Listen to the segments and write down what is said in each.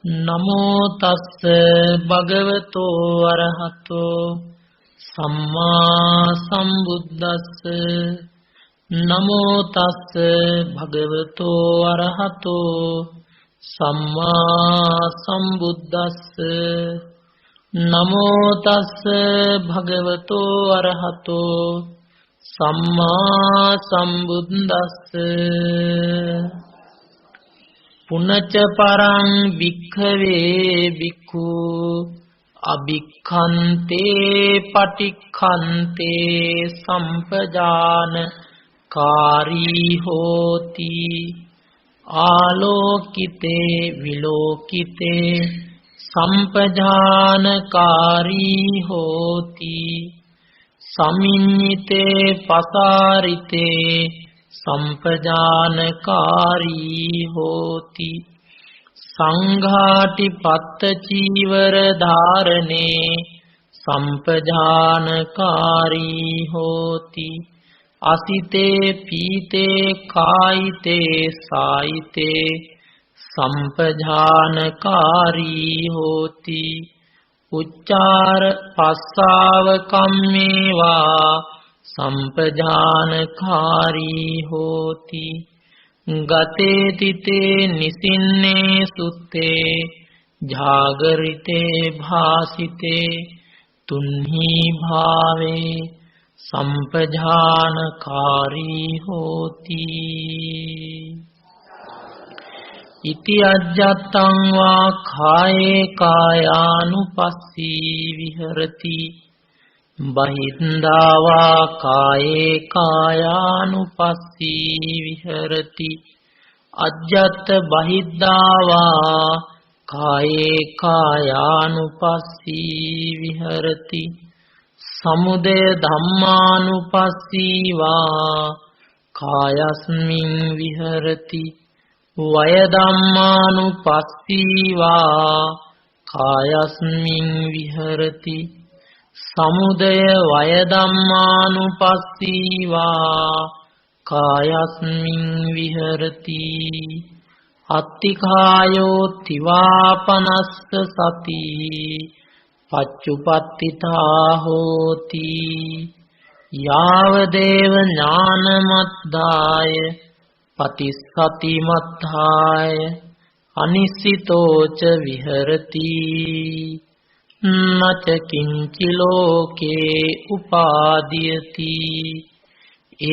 නමෝ තස්ස භගවතෝ අරහතෝ සම්මා සම්බුද්දස්ස නමෝ තස්ස භගවතෝ අරහතෝ සම්මා සම්බුද්දස්ස නමෝ තස්ස භගවතෝ අරහතෝ සම්මා සම්බුද්දස්ස පුනච්ච පරං වික්ඛවේ වික්ඛු අභික්ඛන්තේ පටික්ඛන්තේ සම්පජාන කාරී හෝති ආලෝකිතේ විලෝකිතේ සම්පජානකාරී හෝති සමිඤ්ඤිතේ පසාරිතේ සම්පජානකාරී හෝති සංඝාටි පත්ත චීවර ධාරණේ සම්පජානකාරී හෝති අසිතේ පීතේ කායිතේ සායිතේ සම්පජානකාරී හෝති උච්චාර පස්සාව කම්මේවා සම්පජානකාරී හෝති ගතේ තිතේ නිසින්නේ සුත්තේ ජාගරිතේ භාසිතේ තුන්හි භාවේ සම්පජානකාරී හෝති ඉති අජ්ජත්තං වා කායේ කායානුපස්සී විහෙරති බහින්දාවා කායේ කායානුපස්සී විහෙරති අජ්ජත් බහිද්දාවා කායේ කායානුපස්සී විහෙරති සමුදය ධම්මානුපස්සීවා කායස්මින් විහෙරති වය ධම්මානුපස්සීවා කායස්මින් විහෙරති සමුදය වය ධම්මානුපස්සීවා කායස්මින් විහෙරති අත්තිකායෝ තිවාපනස්ස සති පච්චුපත්තිතා හෝති යාවදේව ඥානමත්දාය පතිස්සති මත්තාය අනිසිතෝච විහෙරති නච කිංචි ලෝකේ උපාදීයති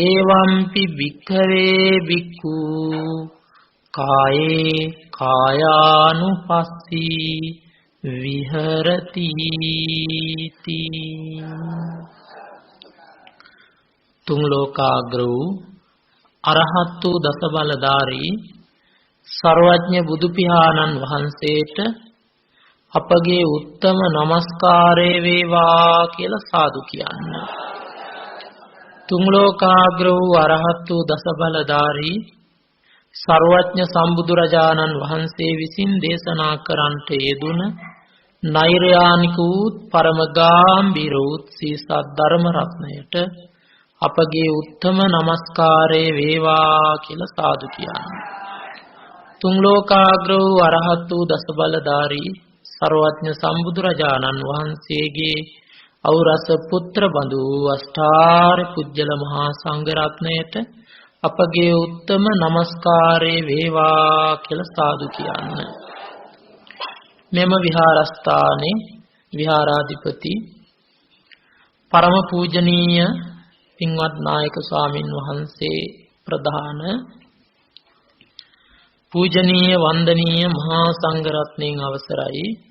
එවම්පි භික්ඛවේ භික්ඛු කායේ කායානුපස්සී විහෙරති තුන් ලෝකාග්‍ර වූ අරහත් වූ දස බලධාරී සර්වඥ බුදු පියාණන් වහන්සේට අපගේ උත්තම නමස්කාරය වේවා කියලා සාදු කියන්න. තුන් ලෝකාග්‍ර වූ අරහත් වූ දස බලධාරී සර්වඥ සම්බුදුරජාණන් වහන්සේ විසින් දේශනා කරන්නට යෙදුන නෛර්යානික වූ පරම ගාම්භීර වූ සී සද්ධර්ම රත්නයට අපගේ උත්තම නමස්කාරය වේවා කියලා සාදු කියන්න. තුන් ලෝකාග්‍ර වූ අරහත් වූ දස බලධාරී සර්වඥ සම්බුදුරජාණන් වහන්සේගේ අවරස පුත්‍ර බඳු අෂ්ටාර්ය පුජ්‍යල මහා සංඝ රත්නයට අපගේ උත්තම නමස්කාරය වේවා කියලා සාදු කියන්න. මෙම විහාරස්ථානයේ විහාරාධිපති පරම පූජනීය පින්වත් නායක ස්වාමින් වහන්සේ ප්‍රධාන පූජනීය වන්දනීය මහා සංඝ රත්නයන් අවසරයි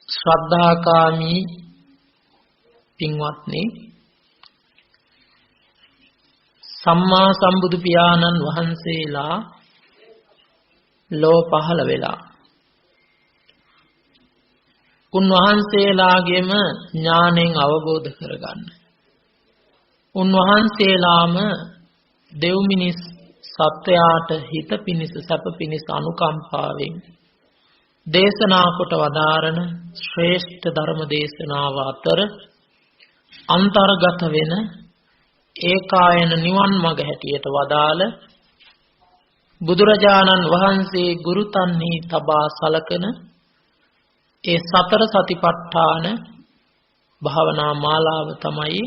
ශ්‍රද්ධාකාමී පින්වත්නි සම්මා සම්බුදු පියාණන් වහන්සේලා ලෝ පහළ වෙලා උන්වහන්සේලාගේම ඥාණයෙන් අවබෝධ කරගන්න උන්වහන්සේලාම දෙව් මිනිස් සත්වයාට හිත පිණිස සැප පිණිස අනුකම්පාවෙන් දේශනා කොට වදාරන ශ්‍රේෂ්ඨ ධර්ම දේශනාව අතර අන්තර්ගත වෙන ඒකායන නිවන් මඟ හැටියට වදාළ බුදුරජාණන් වහන්සේ ගුරුතන්හි තබා සලකන ඒ සතර සතිපට්ඨාන භාවනා මාලාව තමයි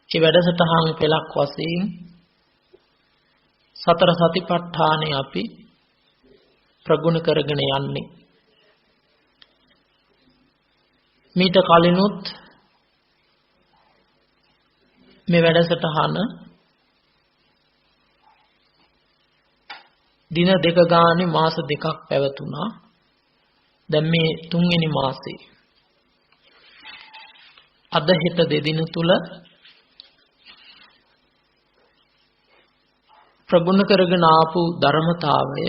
ඒ වැඩසටහන් පෙළක් වශයෙන් සතර සතිපට්ඨානෙ අපි ප්‍රගුණ කරගෙන යන්නේ. මීට කලිනුත් මේ වැඩසටහන දින දෙක ගානේ මාස දෙකක් පැවතුණා. දැන් මේ 3 වෙනි මාසේ අද හෙට දෙදින තුල ප්‍රගුණ කරගෙන ආපු ධර්මතාවය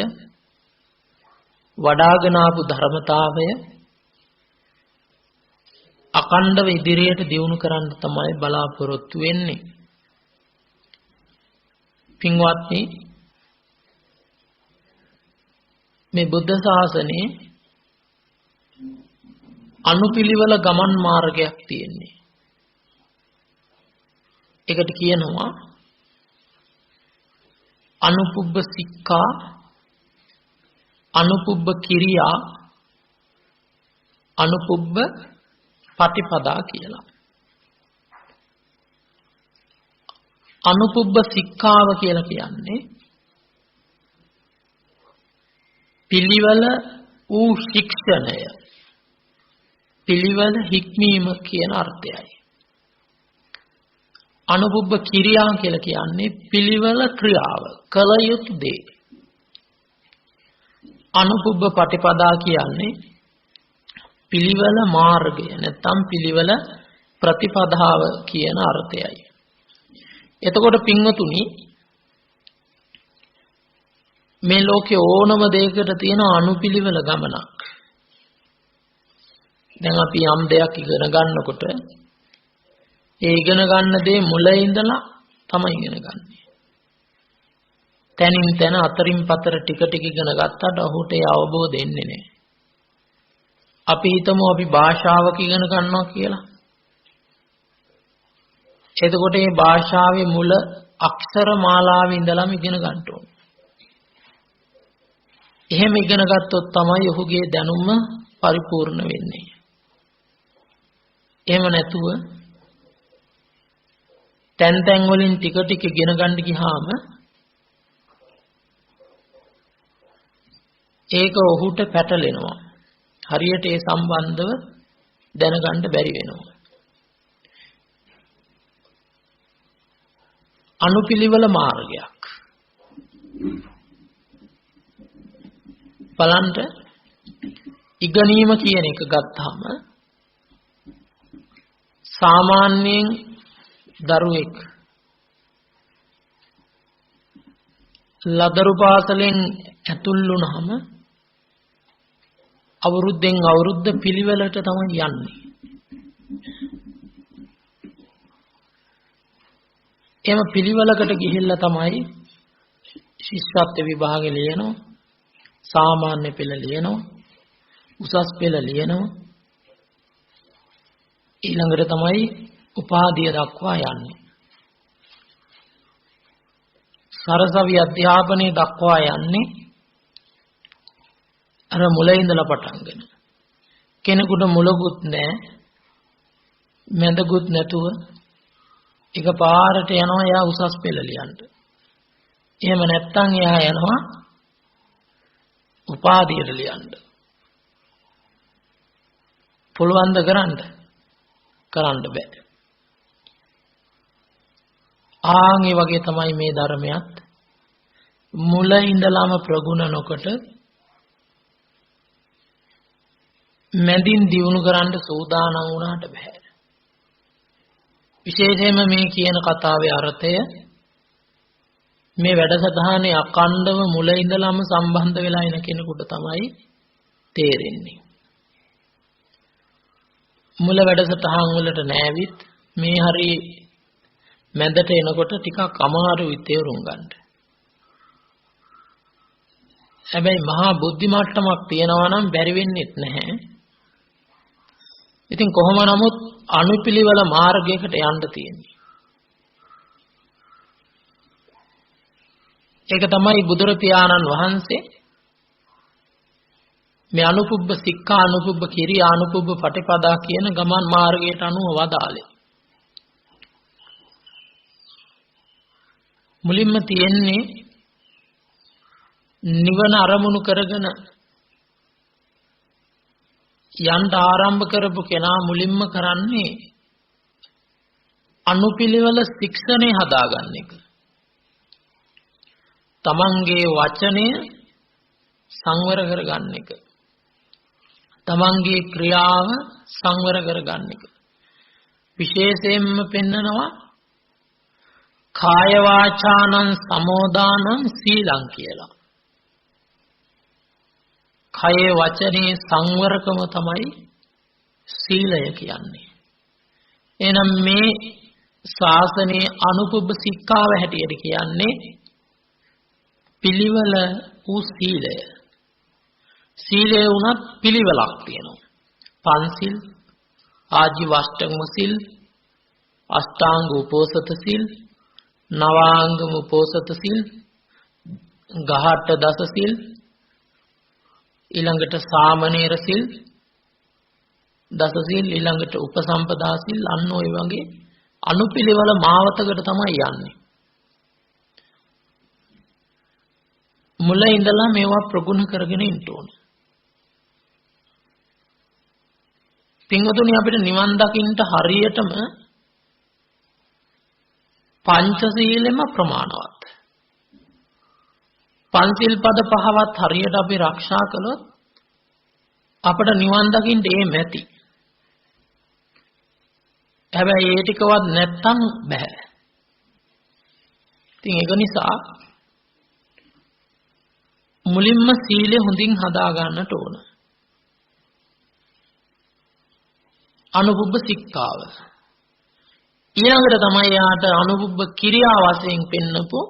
වඩාගෙන ආපු ධර්මතාවය අකණ්ඩව ඉදිරියට දියුණු කරන්න තමයි බලාපොරොත්තු වෙන්නේ. පින්වත්නි, මේ බුද්ධ ශාසනයේ අනුපිළිවෙල ගමන් මාර්ගයක් තියෙන්නේ. ඒකට කියනවා අනුපුබ්බ සික්ඛා, අනුපුබ්බ කිරියා, අනුපුබ්බ පටිපදා කියලා. අනුපුබ්බ සික්ඛාව කියලා කියන්නේ පිළිවෙල වූ ශික්ෂණය, පිළිවෙල හික්මීම කියන අර්ථයයි. අනුපුබ්බ කිරියා කියලා කියන්නේ පිළිවෙල ක්‍රියාව, කළ යුතු දේ. අනුපුබ්බ පටිපදා කියන්නේ පිළිවෙල මාර්ගය නැත්නම් පිළිවෙල ප්‍රතිපදාව කියන අර්ථයයි. එතකොට පින්වතුනි, මේ ලෝකේ ඕනම දෙයකට තියෙන අනුපිළිවෙල ගමනක්. දැන් අපි යම් දෙයක් ඉගෙන ගන්නකොට ඒ ඉගෙන ගන්න දේ මුලින් ඉඳලා තමයි ඉගෙන ගන්න. තනින් තන අතරින් පතර ටික ටික ඉගෙන ගත්තට ඔහුට ඒ අවබෝධ එන්නේ නැහැ. අපි හිතමු අපි භාෂාවක ඉගෙන ගන්නවා කියලා. එතකොට මේ භාෂාවේ මුල අක්ෂර මාලාවේ ඉඳලාම ඉගෙන ගන්න ඕනේ. එහෙම ඉගෙන ගත්තොත් තමයි ඔහුගේ දැනුම පරිපූර්ණ වෙන්නේ. එහෙම නැතුව තැන් තැන් වලින් ටික ටික ඉගෙන ගන්න ගියාම ඒක ඔහුට පැටලෙනවා. හරියට ඒ සම්බන්ධව දැනගන්න බැරි වෙනවා. අනුපිළිවෙල මාර්ගයක්. බලන්න, ඉගෙනීම කියන එක ගත්තාම සාමාන්‍යයෙන් දරුවෙක් ලදරු පාසලෙන් ඇතුල් වුණාම අවුරුද්දෙන් අවුරුද්ද පිළිවෙලට තමයි යන්නේ. එම පිළිවෙලකට ගිහිල්ලා තමයි ශිෂ්‍යත්ව විභාගෙ ලියනවා, සාමාන්‍ය පෙළ ලියනවා, උසස් පෙළ ලියනවා. ඊළඟට තමයි උපාධිය දක්වා යන්නේ. සරසවි අධ්‍යාපනය දක්වා යන්නේ අර මුලින් ඉඳලා පටන්ගෙන. කෙනෙකුට මුලකුත් නැහැ, මැදකුත් නැතුව එකපාරට යනවා එයා උසස් පෙළ ලියන්න. එහෙම නැත්නම් එයා යනවා උපාධියට ලියන්න. පුළුවන් ද කරන්න බෑ. ආන්ගේ වගේ තමයි මේ ධර්මයක් මුල ඉඳලාම ප්‍රගුණ නොකොට මැදින් දියුණු කරන්න සූදානම් වුණාට බෑ. විශේෂයෙන්ම මේ කියන කතාවේ අර්ථය මේ වැඩසටහනේ අකණ්ඩව මුල ඉඳලාම සම්බන්ධ වෙලා ඉන කෙනෙකුට තමයි තේරෙන්නේ. මුල වැඩසටහන් වලට නෑවිත් මේ හරි මැදට එනකොට ටිකක් අමාරුයි තේරුම් ගන්න. හැබැයි මහා බුද්ධි මට්ටමක් තියනවා නම් බැරි වෙන්නේ නැහැ. ඉතින් කොහොම නමුත් අනුපිළිවෙල මාර්ගයකට යන්න තියෙන්නේ. ඒක තමයි බුදුර පියාණන් වහන්සේ මේ අනුපුබ්බ සික්ඛා අනුපුබ්බ කිරියා අනුපුබ්බ පටිපදා කියන ගමන් මාර්ගයට අනුව වදාළේ. මුලින්ම තියෙන්නේ නිවන අරමුණු කරගෙන යන්න ආරම්භ කරපු කෙනා මුලින්ම කරන්නේ අනුපිළිවෙල ශික්ෂණේ හදාගන්න එක. තමන්ගේ වචනය සංවර කරගන්න එක. තමන්ගේ ක්‍රියාව සංවර කරගන්න එක. විශේෂයෙන්ම පෙන්නනවා කාය වාචානං සමෝදානං සීලං කියලා. කය වචනේ සංවරකම තමයි සීලය කියන්නේ. එහෙනම් මේ ශාසනයේ අනුපුබ්බ සික්ඛාව හැටියට කියන්නේ පිළිවෙල වූ සීලය. සීලය උනත් පිළිවෙලක් තියෙනවා. පන්සිල්, ආජීවෂ්ටක සිල්, අෂ්ටාංග උපෝසත සිල්, නවාංග උපෝසත සිල්, ගහට දස සිල්, ඊළඟට සාමණේර සිල්, දස සිල්, ඊළඟට උපසම්පදා සිල්, අන්න ඔය වගේ අනුපිළිවෙල මාවතකට තමයි යන්නේ. මුල ඉඳලා මේවා ප්‍රගුණ කරගෙන ඉන්න ඕන. පින්වතුනි අපිට නිවන් දකින්න හරියටම පංචශීලෙම ප්‍රමාණවත්. පන්සිල් පද පහවත් හරියට අපි ආරක්ෂා කළොත් අපිට නිවන් දකින්න එමෙති. හැබැයි ඒ ටිකවත් නැත්තම් බෑ. ඉතින් ඒක නිසා මුලින්ම සීලය හොඳින් හදා ගන්නට ඕන. අනුපුබ්බ සික්ඛාව. ඊළඟට තමයි යාට අනුපුබ්බ කිරියා වශයෙන් පෙන්නපු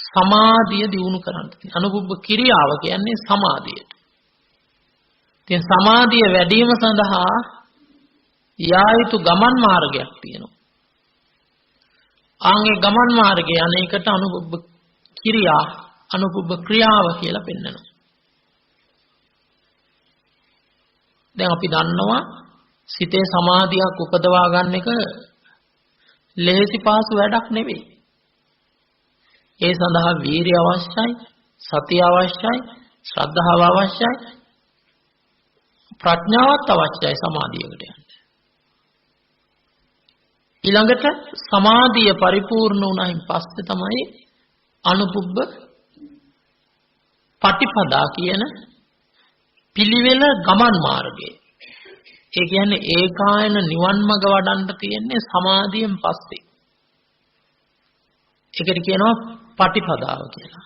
සමාධිය දියුණු කරන්න තියෙනවා. අනුපුබ්බ කිරියාව කියන්නේ සමාධිය. ඉතින් සමාධිය වැඩි වීම සඳහා යා යුතු ගමන් මාර්ගයක් තියෙනවා. ආන්ගේ ගමන් මාර්ගය අනේකට අනුපුබ්බ කිරියා අනුපුබ්බ ක්‍රියාව කියලා පෙන්නනවා. දැන් අපි දන්නවා සිතේ සමාධියක් උපදවා ගන්න එක ලේසි පාසු වැඩක් නෙවෙයි. ඒ සඳහා වීරිය අවශ්‍යයි, සතිය අවශ්‍යයි, ශ්‍රද්ධාව අවශ්‍යයි, ප්‍රඥාවත් අවශ්‍යයි සමාධියකට යන්න. ඊළඟට සමාධිය පරිපූර්ණ වුණායින් පස්සේ තමයි අනුපුබ්බ පටිපදා කියන පිළිවෙල ගමන් මාර්ගය. ඒ කියන්නේ ඒකායන නිවන් මඟ වඩන්න තියෙන්නේ සමාධියෙන් පස්සේ. ඒකට කියනවා පටිපදාව කියලා.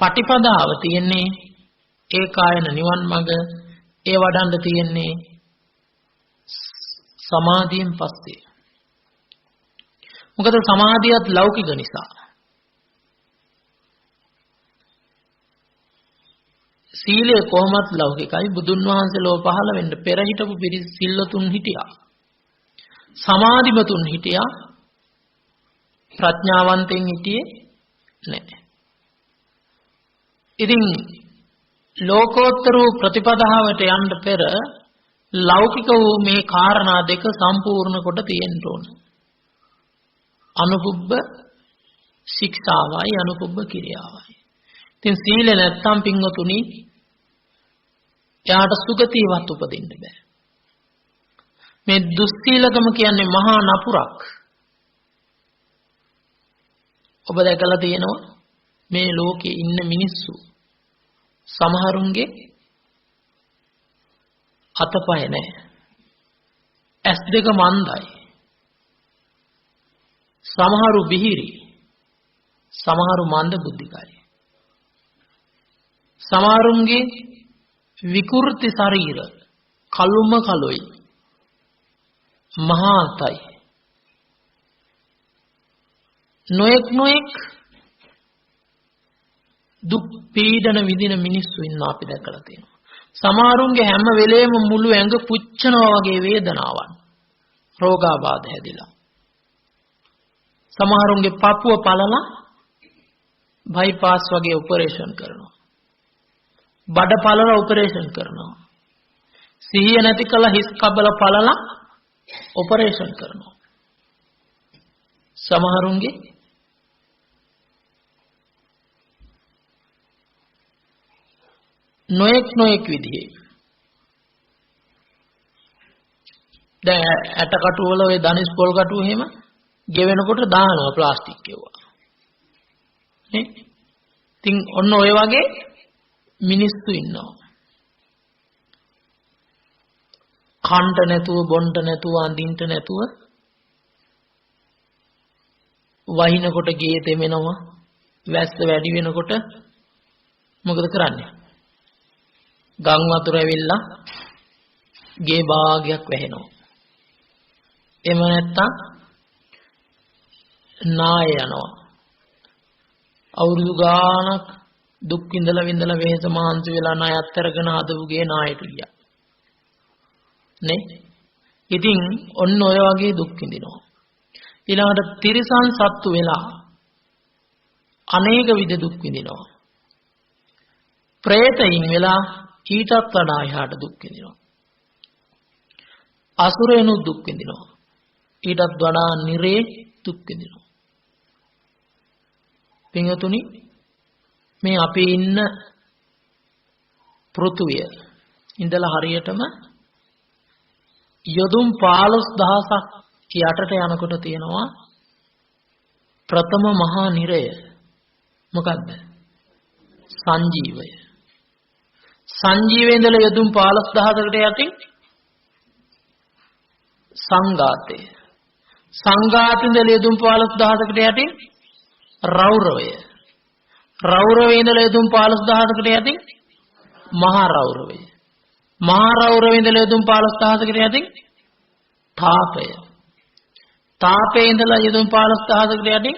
පටිපදාව තියෙන්නේ ඒකායන නිවන් මඟ, ඒ වඩන්න තියෙන්නේ සමාධියෙන් පස්සේ. මොකද සමාධියත් ලෞකික නිසා. සීලය කොහොමත් ලෞකිකයි. බුදුන් වහන්සේ ලෝ පහළ වෙන්න පෙර හිටපු පිරිස සිල්වතුන් හිටියා. සමාධිමතුන් හිටියා. ප්‍රඥාවන්තෙන් හිටියේ නැහැ. ඉතින් ලෝකෝත්තර ප්‍රතිපදාවට යන්න පෙර ලෞකික වූ මේ කාරණා දෙක සම්පූර්ණ කොට තියෙන්න ඕන. අනුපුබ්බ ශික්ෂාවයි අනුපුබ්බ කිරියාවයි. ඉතින් සීල නැත්තම් පින්වතුනි එයාට සුගතියවත් උපදින්න බෑ. මේ දුස්සීලකම කියන්නේ මහා නපුරක්. ඔබ දැකලා තියෙනවා මේ ලෝකේ ඉන්න මිනිස්සු සමහරුන්ගේ අතපය නැහැ. ඇස් දෙක මන්දයි. සමහරු බිහිරි. සමහරු මන්ද බුද්ධිකයි. සමහරුන්ගේ විකෘති ශරීර කළුම කලොයි. මහාතයි. නොඑක් දුක් පීඩන විඳින මිනිස්සු ඉන්න අපි දැකලා තියෙනවා. සමහරුන්ගේ හැම වෙලේම මුළු ඇඟ පුච්චනවා වගේ වේදනාවක්. රෝගාබාධ හැදිලා. සමහරුන්ගේ පපුව පළලා බයිපාස් වගේ ඔපරේෂන් කරනවා. බඩ පළලා ඔපරේෂන් කරනවා. සිහිය නැති කළ හිස් කබල පළලා ඔපරේෂන් කරනවා. සමහරුන්ගේ නොඑක් විදිහේ දැන් ඇට කටු වල ඔය ධනිස් පොල් කටු එහෙම ගෙවෙනකොට දානවා ප්ලාස්ටික් ඒවා නේ. ඉතින් ඔන්න ඔය වගේ මිනිස්සු ඉන්නවා. කන්ට නැතුව බොන්ට නැතුව අඳින්ට නැතුව වහිනකොට ගේ තෙමෙනවා. වැස්ස වැඩි වෙනකොට මොකද කරන්නේ? ගම් වතුර ඇවිල්ලා ගේ භාගයක් වැහෙනවා. එහෙම නැත්තම් නාය යනවා. අවුරුදු ගාණක් දුක් විඳලා වෙහෙස මහන්සි වෙලා ණයත් අරගෙන හදපු ගේ නායට ගියා. නේ? ඉතින් ඔන්න ඔය වගේ දුක් විඳිනවා. ඊළඟට තිරිසන් සත්තු වෙලා අනේක විද දුක් විඳිනවා. ප්‍රේතයින් වෙලා ඊටත් වඩා එහාට දුක් විඳිනවා. අසුරයන්ු දුක් විඳිනවා. ඊටත් වඩා නිරේ දුක් විඳිනවා. පින්වතුනි මේ අපි ඉන්න පෘථුවිය ඉඳලා හරියටම යොදුන් 15000ක් යටට යනකොට තියෙනවා ප්‍රථම මහා නිරය. මොකද්ද? සංජීවය. සංජීවයේ ඉඳලා යොදුන් 15000කට යටින් සංඝාතය. සංඝාතේ ඉඳලා යොදුන් 15000කට යටින් රෞරවය. රෞරවයේ ඉඳලා යොදුන් 15000කට යටින් මහා රෞරවය. මහා රෞරවයේ ඉඳලා යොදුන් 15000කට යටින් තාපය. තාපයේ ඉඳලා යොදුන් 15000කට යටින්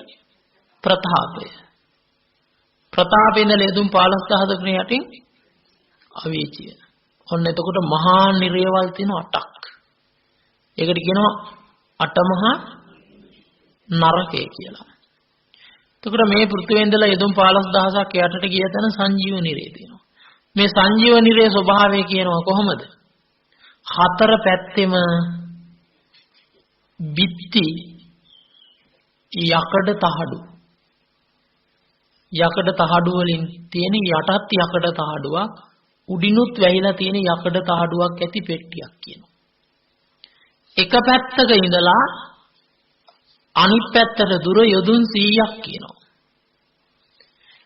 ප්‍රතාපය. ප්‍රතාපයේ ඉඳලා යොදුන් 15000කට යටින් අවීචිය. ඔන්න එතකොට මහා නිරේවල් තියෙන 8ක්. ඒකට කියනවා අටමහා නරකය කියලා. එතකොට මේ පෘථිවියේ ඉඳලා යොදුන් 15000ක් යටට ගිය තැන සංජීව නිරේ තියෙනවා. මේ සංජීව නිරේ ස්වභාවය කියනවා කොහොමද? හතර පැත්තෙම බිත්ති යකඩ තහඩු. යකඩ තහඩු වලින් තියෙන යටත් යකඩ තහඩුවක් උඩිනුත් වැහිලා තියෙන යකඩ තහඩුවක් ඇති පෙට්ටියක් කියනවා. එක පැත්තක ඉඳලා අනිත් පැත්තට දුර යොදුන් 100ක් කියනවා.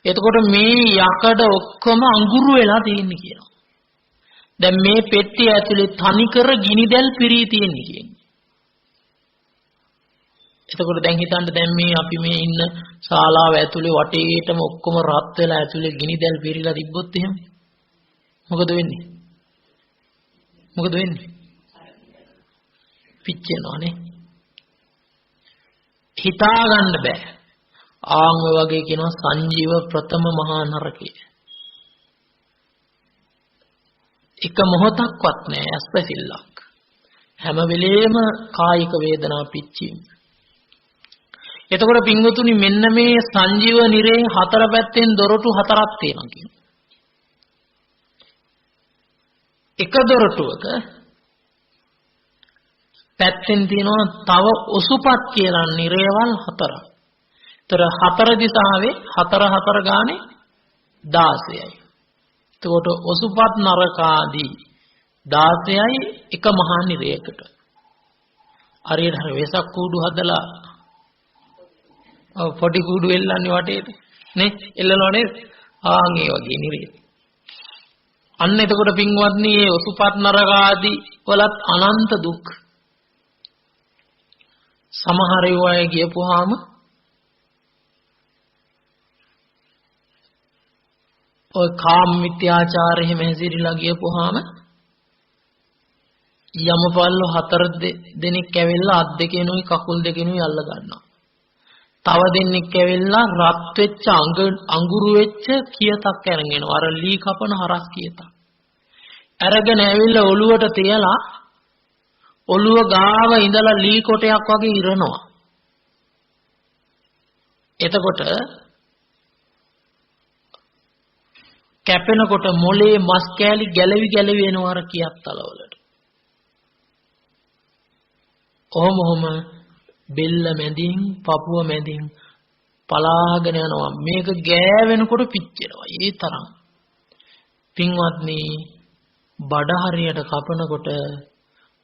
එතකොට මේ යකඩ ඔක්කොම අඟුරු වෙලා තියෙන්නේ කියනවා. දැන් මේ පෙට්ටිය ඇතුලේ තනිකර ගිනිදැල් පිරී තියෙන්නේ කියන්නේ. එතකොට දැන් හිතන්න දැන් මේ අපි මේ ඉන්න ශාලාව ඇතුලේ වටේටම ඔක්කොම රත් වෙලා ඇතුලේ ගිනිදැල් පිරීලා තිබ්බොත් එහෙම මොකද වෙන්නේ? මොකද වෙන්නේ? පිච්චෙනවානේ. හිතා ගන්න බෑ. ආන් වගේ කියනවා සංජීව ප්‍රථම මහා නරකය. එක මොහොතක්වත් නෑ ඇස්පැසිල්ලක්. හැම වෙලේම කායික වේදනා පිච්චීම. එතකොට පින්වතුනි මෙන්න මේ සංජීව නිරේ හතර පැත්තෙන් දොරටු හතරක් තියෙනවා කියනවා. එක දොරටුවක පැත්තෙන් තියෙනවා තව ඔසුපත් කියලා නිරේවල් හතරක්. ඒතර හතර දිශාවේ හතර ගානේ 16යි. එතකොට ඔසුපත් නරකාදී 16යි එක මහා නිරයකට. හරියට වෙසක් කූඩු හදලා පොඩි කූඩු එල්ලන්නේ වටේට නේ එල්ලනවා නේද? ආන් ඒ වගේ නිරේ. අන්න එතකොට පින්වත්නි මේ ඔසුපත් නරකාදී වලත් අනන්ත දුක්. සමහර අය ගියපුවාම ඔය කාම මිත්‍යාචාරය එහෙම හැසිරීලා ගියපුවාම යමපල්ල හතර දෙනෙක් ඇවිල්ලා අත් දෙකෙනුයි කකුල් දෙකෙනුයි අල්ල ගන්නවා. තව දෙන්නෙක් ඇවිල්ලා රත් වෙච්ච අඟුරු වෙච්ච කියතක් අරගෙන එනවා. අර ලී කපන හරස් කියතක්. අරගෙන ඇවිල්ලා ඔළුවට තියලා ඔළුව ගාව ඉඳලා ලී කොටයක් වගේ ඉරනවා. එතකොට කැපෙනකොට මොලේ මස් කෑලි ගැලවි එනවා අර කියක් තලවලට. ඔහොම බෙල්ල මැදින් පපුව මැදින් පලාගෙන යනවා. මේක ගෑවෙනකොට පිච්චෙනවා. ඒ තරම්. පින්වත්නි බඩ හරියට කපනකොට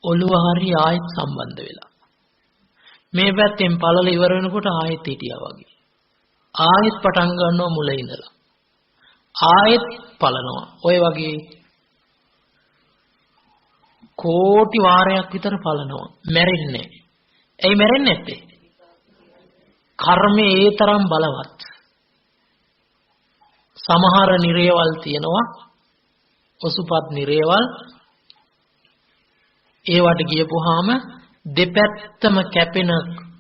ඔළුව හරිය ආයෙත් සම්බන්ධ වෙලා. මේ පැත්තෙන් පළල ඉවර වෙනකොට ආයෙත් හිටියා වගේ. ආයෙත් පටන් ගන්නවා මුල ඉඳලා. ආයෙත් පලනවා. ඔය වගේ කෝටි වාරයක් විතර පලනවා. මැරෙන්නේ නැහැ. ඇයි මැරෙන්නේ නැත්තේ? කර්මය ඒ තරම් බලවත්. සමහර නිරේවල් තියෙනවා. ඔසුපත් නිරේවල්. ඒවට ගියපුවාම දෙපැත්තම කැපෙන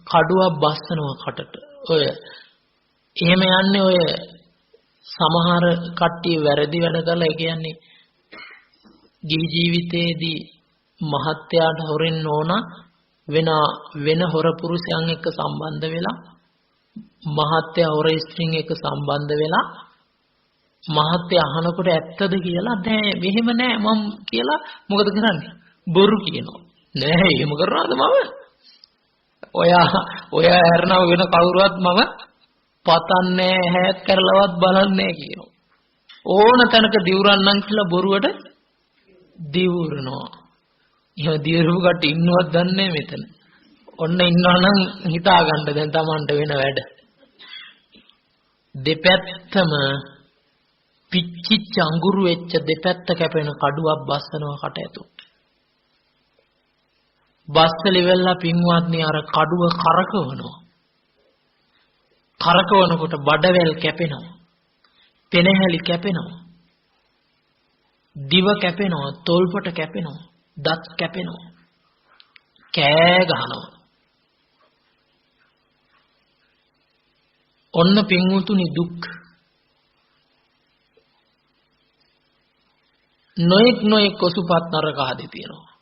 කඩුවක් බස්සනවා කටට. ඔය එහෙම යන්නේ ඔය සමහර කට්ටිය වැරදි වැඩ කරලා ඒ කියන්නේ ගිහි ජීවිතයේදී මහත්යාට හොරෙන්න ඕන වෙන හොර පුරුෂයන් එක්ක සම්බන්ධ වෙලා මහත්යා හොර ස්ත්‍රීන් එක්ක සම්බන්ධ වෙලා මහත්යා අහනකොට ඇත්තද කියලා දැන් මෙහෙම නෑ මම කියලා මොකද කරන්නේ? බොරු කියනවා. නෑ එහෙම කරනවද මම? ඔය හැරනව වෙන කවුරුවත් මම පතන්නේ හැත් කරලවත් බලන්නේ කියනවා. ඕන තැනක දිවුරන්නම් කියලා බොරුවට දිවුරනවා. එහෙම දිවුරු කට ඉන්නවත් දන්නේ මෙතන. ඔන්න ඉන්නවනම් හිතා ගන්න දැන් Tamanට වෙන වැඩ. දෙපැත්තම පිච්චිච්ච අඟුරු වෙච්ච දෙපැත්ත කැපෙන කඩුවක් බස්සනවා කට ඇතුළට. බස්සල ඉවරලා පින්වත්නි අර කඩුව කරකවනවා. කරකවනකොට බඩවැල් කැපෙනවා. පෙනහැලි කැපෙනවා. දිව කැපෙනවා, තොල්පට කැපෙනවා, දත් කැපෙනවා. කෑ ගහනවා. ඔන්න පින්වතුනි දුක්. නොඑක් ඔසුපත් නරක ආදී තියෙනවා.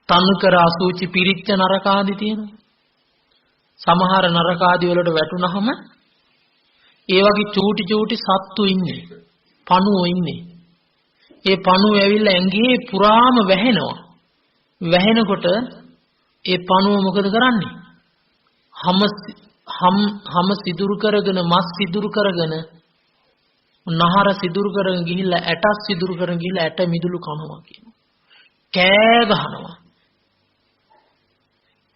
තනුකර අසුචි පිරිච්ච නරක ආදී තියෙනවා. සමහර නරක ආදී වලට වැටුනහම ඒ වගේ චූටි සත්තු ඉන්නේ. පණුවෝ ඉන්නේ. ඒ පණුව ඇවිල්ලා ඇඟේ පුරාම වැහෙනවා. වැහෙනකොට ඒ පණුව මොකද කරන්නේ? හම සිදුරු කරගෙන මස් සිදුරු කරගෙන නහර සිදුරු කරගෙන ගිහිල්ලා ඇටස් සිදුරු කරගෙන ගිහිල්ලා ඇට මිදුළු කනවා කියනවා. කෑ ගහනවා.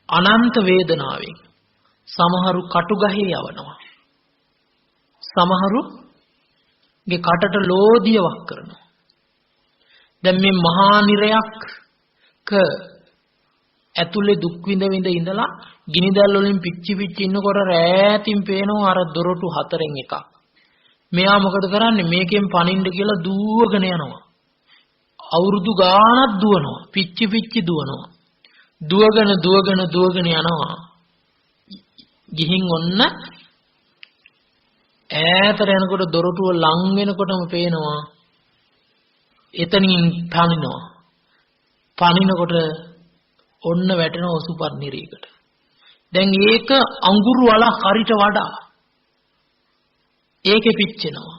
අනන්ත වේදනාවෙන් සමහරු කටු ගහේ යවනවා. සමහරුගේ කටට ලෝදිය වක් කරනවා. දැන් මේ මහා නිරයක් ඇතුලේ දුක් විඳ ඉඳලා ගිනිදැල් වලින් පිච්චි ඉන්නකොට රෑතින් පේනවා අර දොරටු හතරෙන් එකක්. මෙයා මොකද කරන්නේ? මේකෙන් පනින්න කියලා දුවගෙන යනවා. අවුරුදු ගාණක් දුවනවා. පිච්චි දුවනවා. දුවගෙන යනවා. ගිහින් ඔන්න ඈතට යනකොට දොරටුව ලං වෙනකොටම පේනවා එතනින් පනිනවා. පනිනකොට ඔන්න වැටෙන ඔසුපත් නිරීකට. දැන් ඒක අඟුරු වල හරිට වඩා ඒකේ පිච්චෙනවා.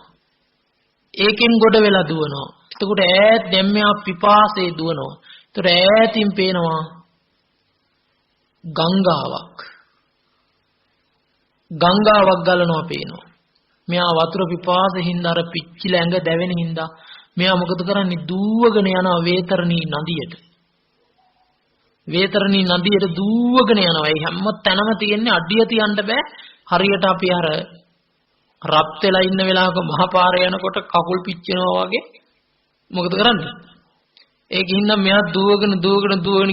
ඒකෙන් ගොඩ වෙලා දුවනවා. එතකොට ඈත් දැන් මෙයා පිපාසයේ දුවනවා. එතකොට ඈතින් පේනවා ගංගාවක් ගලනවා පේනවා. මෙයා වතුර පිපාසෙන් හින්දා අර පිච්චිල ඇඟ දැවෙන හින්දා මෙයා මොකද කරන්නේ? දුවගෙන යනවා වේතරණී නදියට. වේතරණී නදියට දුවගෙන යනවා. ඒ හැම තැනම තියෙන්නේ අඩිය තියන්න බෑ. හරියට අපි අර රත් වෙලා ඉන්න වෙලාවක මහ පාරේ යනකොට කකුල් පිච්චෙනවා වගේ මොකද කරන්නේ? ඒකින්ද මෙයා දුවගෙන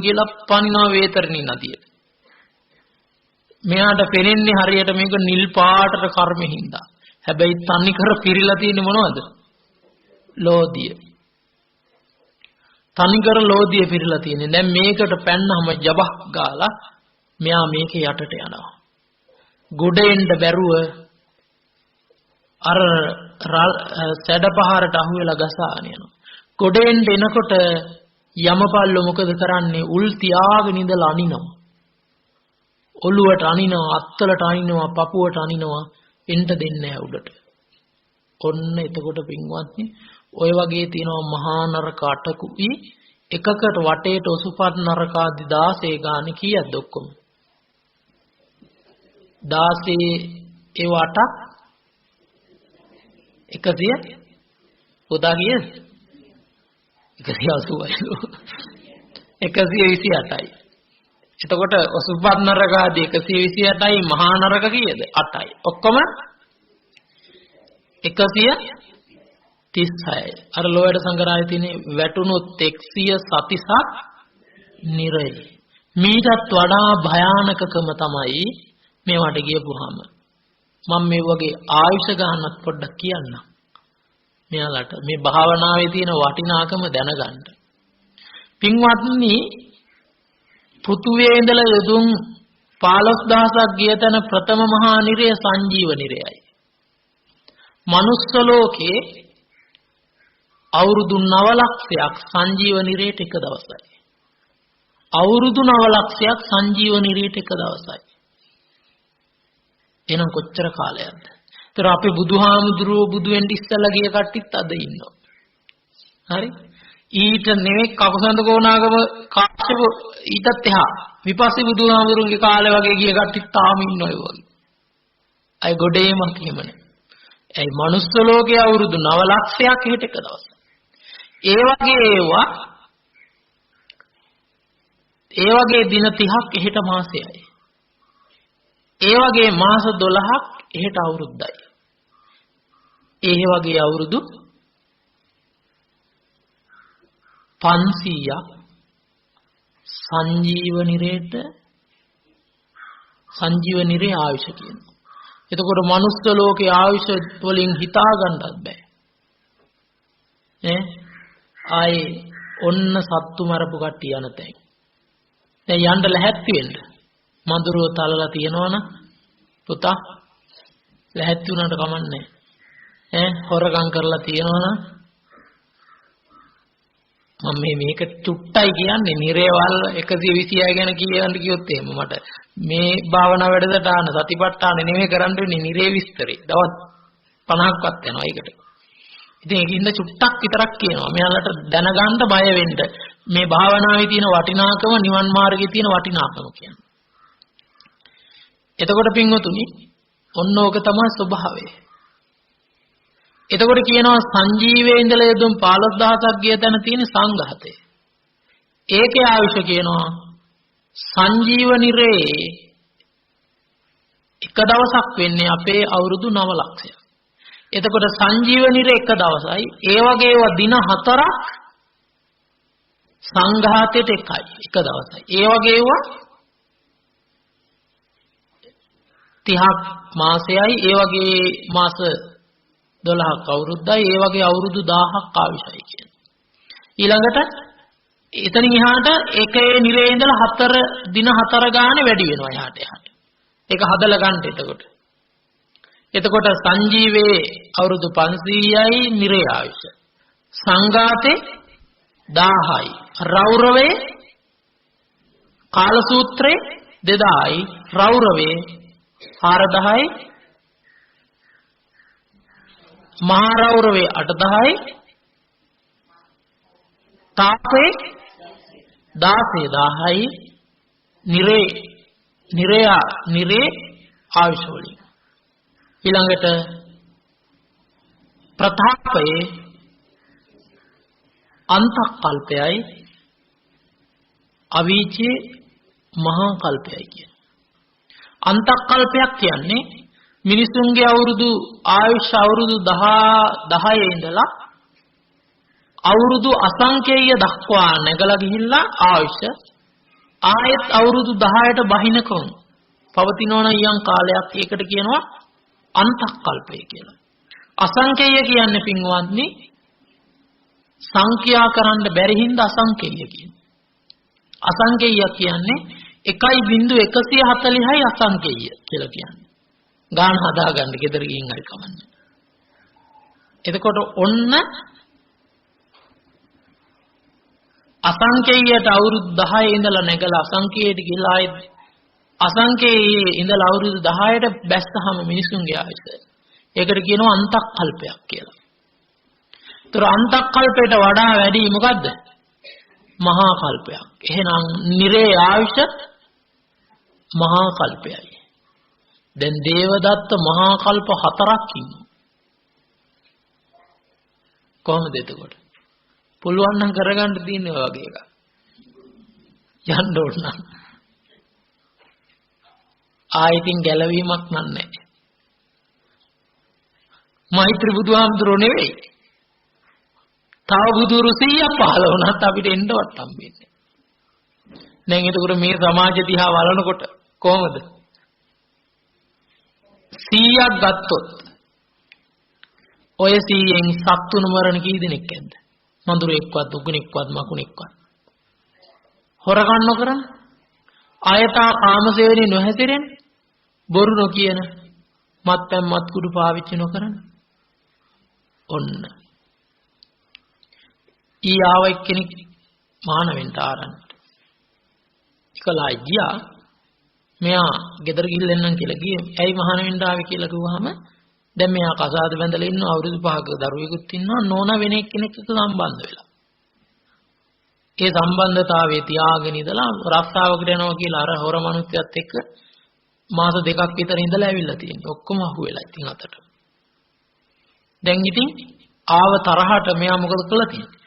කියලා පනිනවා වේතරණී නදියට. මෙයාට පෙනෙන්නේ හරියට මේක නිල් පාටට කර්මෙ හින්දා. හැබැයි තනි කර පිරීලා තියෙන්නේ මොනවද? ලෝදිය. තනි කර ලෝදිය පිරීලා තියෙන්නේ. දැන් මේකට පැන්නම ජබක් ගාලා මෙයා මේකේ යටට යනවා. ගොඩ එන්න බැරුව අර සැඩපහරට අහුවෙලා ගසාගෙන යනවා. ගොඩ එනකොට යමපල්ලෝ මොකද කරන්නේ? උල් තියාගෙන ඉඳලා අනිනවා. ඔළුවට අනිනවා, අත්තලට අනිනවා, පපුවට අනිනවා, එන්න දෙන්නේ නැහැ උඩට. ඔන්න එතකොට පින්වත්නි ඔය වගේ තියෙනවා මහා නරක 8කුයි එකකට වටේට ඔසුපත් නරක ආදි 16 ගානේ කීයක්ද ඔක්කොම? 16 ඒ 8ක් 100 පොදා කීයද? 180යි. 128යි. එතකොට ඔසුපත් නරක ආදී 128යි මහා නරක කීයද? 8යි. ඔක්කොම 136යි. අර ලෝයඩ සංග්‍රහයේ තියෙන වැටුණොත් 100 සතිසක් නිරයි. මීටත් වඩා භයානකකම තමයි මේවට ගියපුවාම. මම මේ වගේ ආයුෂ ගන්නත් පොඩ්ඩක් කියන්නම්. මෙයාලට මේ භාවනාවේ තියෙන වටිනාකම දැනගන්න. පින්වත්නි පෘථුවියේ ඉඳලා යදුම් 15000ක් ගිය තැන ප්‍රථම මහා නිරය සංජීව නිරයයි. මනුස්ස ලෝකේ අවුරුදු 9 ලක්ෂයක් සංජීව නිරයට එක දවසයි. අවුරුදු 9 ලක්ෂයක් සංජීව නිරයට එක දවසයි. එහෙනම් කොච්චර කාලයක්ද? ඒතර අපේ බුදුහාමුදුරුවෝ බුදු වෙන්න ඉස්සලා ගිය කට්ටියත් අද ඉන්නවා. හරි? ඊට නෙවෙයි කකුසඳ කෝණාගම කාශ්‍යප ඊටත් එහා විපස්සී බුදුහාමුදුරුවන්ගේ කාලේ වගේ ගිය කට්ටියත් තාම ඉන්නවා ඒ වගේ. අය ගොඩේමක් එහෙමනේ. ඒ මනුස්ස ලෝකයේ අවුරුදු 9 ලක්ෂයක් හිට එක දවස. ඒ වගේ දින 30ක් එහෙට මාසයයි. ඒ වගේ මාස 12ක් එහෙට අවුරුද්දයි. ඒ වගේ අවුරුදු 500ක් සංජීව නිරේ ආයුෂ කියනවා. එතකොට මනුස්ස ලෝකේ ආයුෂ වලින් හිතා ගන්නත් බෑ. ආයේ ඔන්න සත්තු මරපු කට්ටිය යන තැන්. දැන් යන්න ලැහැත්ති වෙන්න. මඳුරව තලලා තියනවනම් පුතා ලැහැත්ති වුණාට කමන්නේ නැහැ. හොරගම් කරලා තියනවනම් මම මේක චුට්ටයි කියන්නේ නිරේවල් 126 ගැන කියන්න කිව්වොත් එහෙම මට මේ භාවනා වැඩසටහන සතිපට්ඨාන නෙමෙයි කරන්න වෙන්නේ නිරේ විස්තරේ. දවස් 50ක්වත් යනවා ඒකට. ඉතින් ඒකින්ද චුට්ටක් විතරක් කියනවා. මෙයාලට දැනගන්න බය වෙන්න. මේ භාවනාවේ තියෙන වටිනාකම නිවන් මාර්ගයේ තියෙන වටිනාකම කියන්නේ. එතකොට පින්වතුනි ඔන්න ඕක තමයි ස්වභාවය. එතකොට කියනවා සංජීවයේ ඉඳලා යදුම් 15000ක් ගිය තැන තියෙන සංඝාතය. ඒකේ ආයුෂ කියනවා සංජීව නිරේ එක දවසක් වෙන්නේ අපේ අවුරුදු 9 ලක්ෂයක්. එතකොට සංජීව නිරේ එක දවසයි. ඒ වගේ ඒවා දින 4ක් සංඝාතයට එකයි එක දවසයි. ඒ වගේ ඒවා 30ක් මාසයයි. ඒ වගේ මාස 12ක් අවුරුද්දයි. ඒ වගේ අවුරුදු 1000ක් ආවිෂයි කියන්නේ. ඊළඟට එතනින් එහාට එකේ නිරේ ඉඳලා 4 දින 4 ගානේ වැඩි වෙනවා එහාට. ඒක හදලා ගන්න එතකොට. එතකොට සංජීවේ අවුරුදු 500යි නිරේ ආයුෂ. සංඝාතේ 1000යි. රෞරවේ කාලසූත්‍රේ 2000යි. රෞරවේ 4000යි. මහා රෞරවේ 8000යි. තාපේ 16000යි. නිරේ ආයුෂ වලින්. ඊළඟට ප්‍රතාපයේ අන්තකල්පයයි අවීචේ මහා කල්පයයි කියන. අන්තකල්පයක් කියන්නේ මිනිසුන්ගේ අවුරුදු ආයුෂ අවුරුදු 10 ඉඳලා අවුරුදු අසංඛේය දක්වා නැගලා ගිහිල්ලා ආයුෂ ආයෙත් අවුරුදු 10ට බහිනකම් පවතිනවන යම් කාලයක් ඒකට කියනවා අන්තකල්පය කියලා. අසංඛේය කියන්නේ පින්වත්නි සංඛ්‍යා කරන්න බැරි හින්දා අසංඛේය කියන්නේ. අසංඛේය කියන්නේ 1.140යි අසංඛේය කියලා කියන්නේ. ගාන හදාගන්න ගෙදර ගිහින් හරි කමන්නේ. එතකොට ඔන්න අසංඛේයයට අවුරුදු 10 ඉඳලා නැගලා අසංඛේයයට ගිහලා ආයෙත් අසංකේ ඉඳලා අවුරුදු 10ට බැස්සහම මිනිසුන්ගේ ආයුෂ. ඒකට කියනවා අන්තක්කල්පයක් කියලා. ඒතර අන්තක්කල්පයට වඩා වැඩි මොකද්ද? මහා කල්පයක්. එහෙනම් නිරේ ආයුෂ මහා කල්පයයි. දැන් දේවදත්ත මහා කල්ප 4ක් ඉන්නවා. කොහොමද එතකොට? පුළුවන් නම් කරගන්න තියෙන්නේ ඔය වගේ එකක්. යන්න ඕන නම්. ආයිතින් ගැලවීමක් නැහැ. මෛත්‍රී බුදුහාමුදුරුවෝ නෙවෙයි. තව බුදුරු 100ක් පහළ වුණත් අපිට එන්නවත් හම්බෙන්නේ. දැන් එතකොට මේ සමාජ දිහා බලනකොට කොහොමද? 100ක් ගත්තොත් ඔය 100න් සත්තුන මරණ කී දෙනෙක් ඇද්ද? මඳුරෙක්වත් උගුණෙක්වත් මකුණෙක්වත්. හොරකම් නොකරන, ආයතා කාමසේවණේ නොහැසිරෙන, බොරු නොකියන, මත්පැන් මත්කුඩු පාවිච්චි නොකරන. ඔන්න. ඊයාව එක්කෙනෙක් මහාන වෙන්න ආරම්භ. ඉකලා ගියා. මෙයා ගෙදර ගිහිල්ලා එන්නම් කියලා ගියේ. ඇයි මහාන වෙන්න ආවේ කියලා කිව්වහම දැන් මෙයා කසාද බැඳලා ඉන්නවා, අවුරුදු 5ක දරුවෙකුත් ඉන්නවා, නෝනා වෙන එක්කෙනෙක් එක්ක සම්බන්ධ වෙලා. ඒ සම්බන්ධතාවයේ තියාගෙන ඉඳලා රස්සාවකට යනවා කියලා අර හොර මිනිස්සුත් එක්ක මාස 2ක් විතර ඉඳලා ඇවිල්ලා තියෙනවා. ඔක්කොම අහුවෙලා ඉතින් අතට. දැන් ඉතින් ආව තරහට මෙයා මොකද කළා තියෙන්නේ?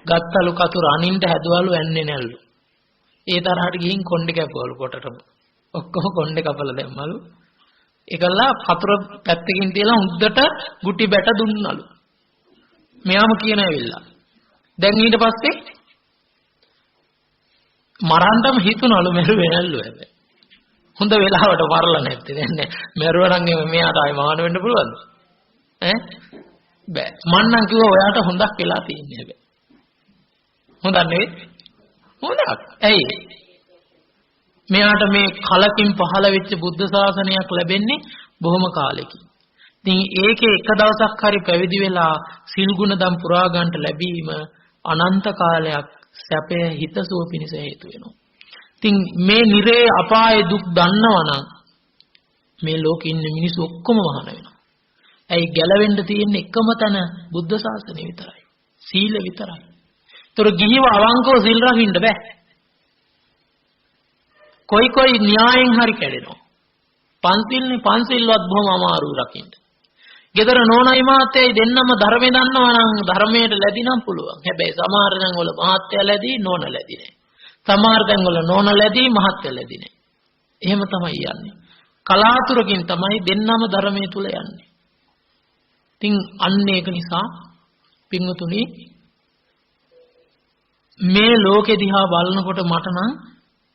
ගත්තලු කතුර අනින්ට හැදුවලු ඇන්නේ නැල්ලු. ඒ තරහට ගිහින් කොණ්ඩේ කැපුවලු කොටටම. ඔක්කොම කොණ්ඩේ කපලා දැම්මලු. ඒකලා කතුර පැත්තකින් තියලා උද්දට ගුටි බැට දුන්නලු. මෙයාම කියන ඇවිල්ලා. දැන් ඊට පස්සේ මරන්නම හිතුනලු මෙරුවේ නැල්ලු හැබැයි. හොඳ වෙලාවට මරලා නැත්තේ. දැන් මෙරුවා නම් මෙයාට ආයි මහාන වෙන්න පුළුවන්ද? බෑ. මන්නම් කිව්වා ඔයාට හොඳක් වෙලා තියෙන්නේ හැබැයි. හොඳ නෙවෙයි. හොඳක්. ඇයි? මෙයාට මේ කලකින් පහළ වෙච්ච බුද්ධ ශාසනයක් ලැබෙන්නේ බොහොම කාලෙකින්. ඉතින් ඒකේ එක දවසක් හරි පැවිදි වෙලා සිල් ගුණ දම් පුරා ගන්නට ලැබීම අනන්ත කාලයක් සැපය හිතසුව පිණිස හේතු වෙනවා. ඉතින් මේ නිරේ අපායේ දුක් දන්නවනම් මේ ලෝකෙ ඉන්න මිනිස්සු ඔක්කොම මහාන වෙනවා. ඇයි ගැලවෙන්න තියෙන එකම තැන බුද්ධ ශාසනය විතරයි. සීල විතරයි. ඒතර ගිහිව අවංකව සිල් රකින්න බෑ. කොයි න්‍යායෙන් හරි කැඩෙනවා. පන්සිල්වත් බොහොම අමාරු රකින්න. ගෙදර නෝනයි මහත්තයයි දෙන්නම ධර්මේ දන්නවා නම් ධර්මයට ලැබි නම් පුළුවන්. හැබැයි සමහර තැන් වල මහත්තය ලැබි නෝන ලැබි නෑ. සමහර තැන් වල නෝන ලැබි මහත්තය ලැබි නෑ. එහෙම තමයි යන්නේ. කලාතුරකින් තමයි දෙන්නම ධර්මයේ තුල යන්නේ. ඉතින් අන්න ඒක නිසා පින්වතුනි මේ ලෝකෙ දිහා බලනකොට මට නම්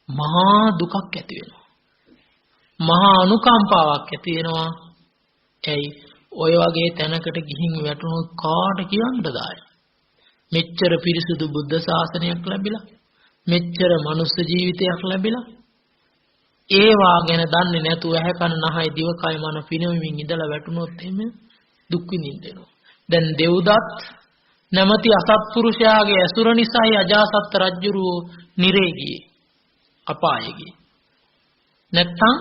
මහා දුකක් ඇති වෙනවා. මහා අනුකම්පාවක් ඇති වෙනවා. ඇයි ඔය වගේ තැනකට ගිහින් වැටුණොත් කාට කියන්නද ආයි? මෙච්චර පිරිසුදු බුද්ධ ශාසනයක් ලැබිලා, මෙච්චර මනුස්ස ජීවිතයක් ලැබිලා, ඒවා ගැන දන්නේ නැතුව ඇහැ කන නහය දිවකය මන පිනවමින් ඉඳලා වැටුණොත් එහෙම දුක් විඳිනවා. දැන් දෙව්දත් නැමැති අසත්පුරුෂයාගේ ඇසුර නිසායි අජාසත් රජුරෝ නිරේ ගියේ, අපායේ ගියේ. නැත්තම්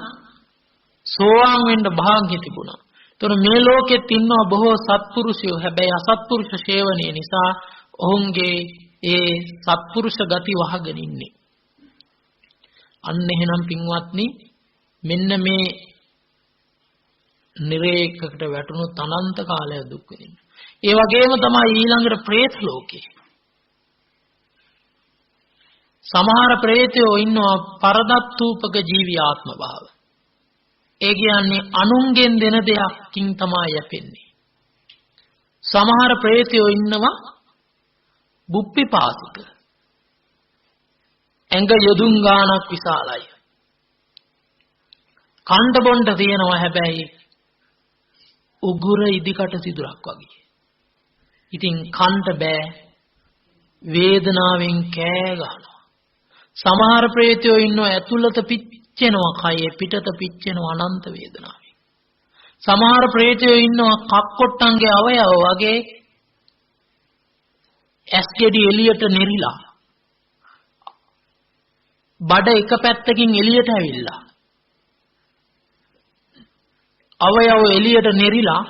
සෝවාන් වෙන්න භාග්‍ය තිබුණා. ඒතර මේ ලෝකෙත් ඉන්නවා බොහෝ සත්පුරුෂයෝ. හැබැයි අසත්පුරුෂ සේවනයේ නිසා ඔවුන්ගේ ඒ සත්පුරුෂ ගති වහගෙන ඉන්නේ. අන්න එහෙනම් පින්වත්නි මෙන්න මේ නිරේකකට වැටුණු අනන්ත කාලය දුක් විඳින්න. ඒ වගේම තමයි ඊළඟට പ്രേත ලෝකේ. සමහර പ്രേතයෝ ඉන්නවා පරදත්තූපක ජීවී ආත්ම භාව. ඒ කියන්නේ අනුන්ගෙන් දෙන දෙයක්කින් තමයි යැපෙන්නේ. සමහර പ്രേතයෝ ඉන්නවා බුප්පිපාසික. ඇඟ යොදුන් ගානක් විශාලයි. කණ්ඩ බොණ්ඩ තියෙනවා හැබැයි උගුර ඉදිකට සිදුරක් වගේ. ඉතින් කන්ට බෑ, වේදනාවෙන් කෑ ගන්නවා. සමහර ප්‍රේතයෝ ඉන්නවා ඇතුළත පිච්චෙනවා, කයේ පිටත පිච්චෙනවා අනන්ත වේදනාවෙන්. සමහර ප්‍රේතයෝ ඉන්නවා කක්කොට්ටන්ගේ අවයව වගේ ඇස් ගෙඩි එළියට නෙරිලා බඩ එක පැත්තකින් එළියට ඇවිල්ලා අවයව එළියට නෙරිලා